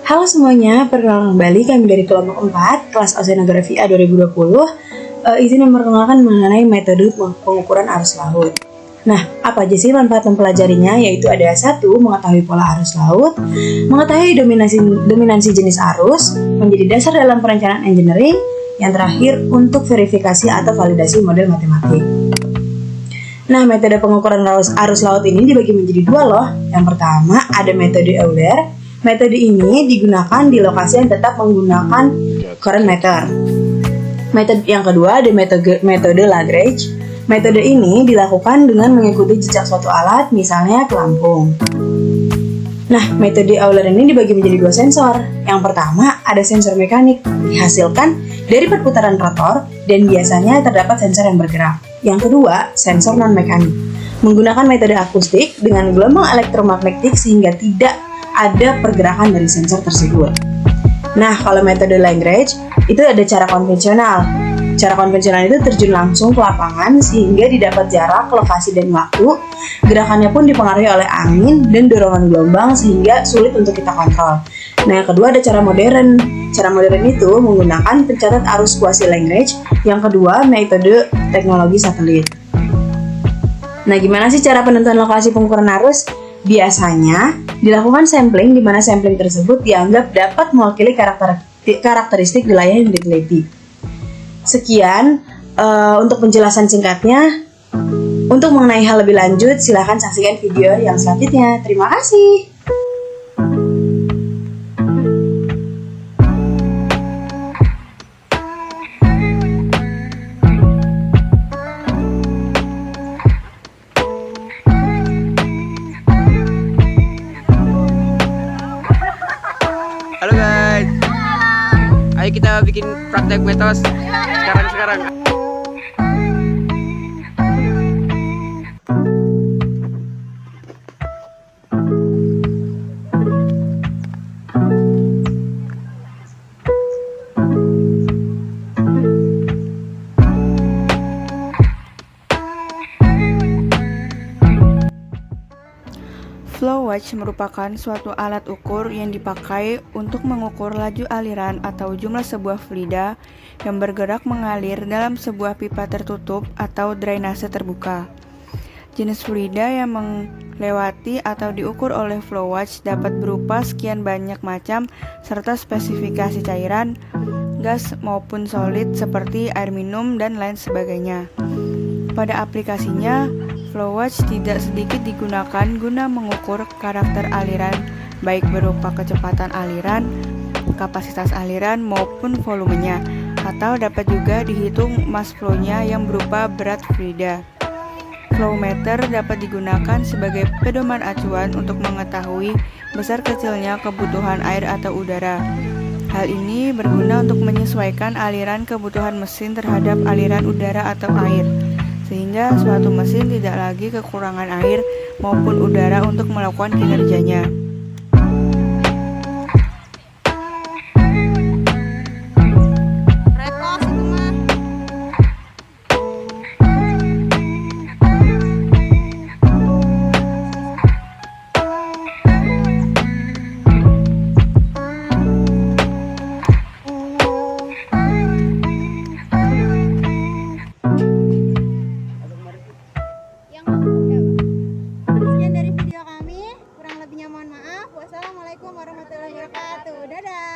Halo semuanya, perkenalkan kembali kami dari kelompok 4, kelas Oceanografi A 2020. Izin memperkenalkan mengenai metode pengukuran arus laut. Nah, apa aja sih manfaat mempelajarinya? Yaitu ada 1, mengetahui pola arus laut, mengetahui dominansi jenis arus, menjadi dasar dalam perencanaan engineering, yang terakhir untuk verifikasi atau validasi model matematik. Nah, metode pengukuran arus laut ini dibagi menjadi 2 loh. Yang pertama, ada metode Euler. Metode ini digunakan di lokasi yang tetap menggunakan current meter. Metode yang kedua ada metode Lagrange. Metode ini dilakukan dengan mengikuti jejak suatu alat, misalnya pelampung. Nah, metode Euler ini dibagi menjadi 2 sensor. Yang pertama ada sensor mekanik, dihasilkan dari perputaran rotor dan biasanya terdapat sensor yang bergerak. Yang kedua, sensor non-mekanik, menggunakan metode akustik dengan gelombang elektromagnetik sehingga tidak ada pergerakan dari sensor tersebut. Nah, kalau metode Lagrange itu ada cara konvensional. Cara konvensional itu terjun langsung ke lapangan sehingga didapat jarak, lokasi, dan waktu. Gerakannya pun dipengaruhi oleh angin dan dorongan gelombang sehingga sulit untuk kita kontrol. Nah, yang kedua ada cara modern. Cara modern itu menggunakan pencatat arus kuasi Lagrange. Yang kedua, metode teknologi satelit. Nah, gimana sih cara penentuan lokasi pengukuran arus? Biasanya dilakukan sampling, di mana sampling tersebut dianggap dapat mewakili karakteristik wilayah yang diteliti. Sekian untuk penjelasan singkatnya. Untuk mengenai hal lebih lanjut, silahkan saksikan video yang selanjutnya. Terima kasih. Halo guys, ayo kita bikin praktek metos sekarang. Flow watch merupakan suatu alat ukur yang dipakai untuk mengukur laju aliran atau jumlah sebuah fluida yang bergerak mengalir dalam sebuah pipa tertutup atau drainase terbuka. Jenis fluida yang melewati atau diukur oleh flow watch dapat berupa sekian banyak macam serta spesifikasi cairan, gas maupun solid seperti air minum dan lain sebagainya. Pada aplikasinya, flow watch tidak sedikit digunakan guna mengukur karakter aliran, baik berupa kecepatan aliran, kapasitas aliran, maupun volumenya, atau dapat juga dihitung mass flow-nya yang berupa berat fluida. Flow meter dapat digunakan sebagai pedoman acuan untuk mengetahui besar kecilnya kebutuhan air atau udara. Hal ini berguna untuk menyesuaikan aliran kebutuhan mesin terhadap aliran udara atau air, sehingga suatu mesin tidak lagi kekurangan air maupun udara untuk melakukan kinerjanya. Sekian dari video kami, kurang lebihnya mohon maaf. Wassalamualaikum warahmatullahi wabarakatuh. Dadah.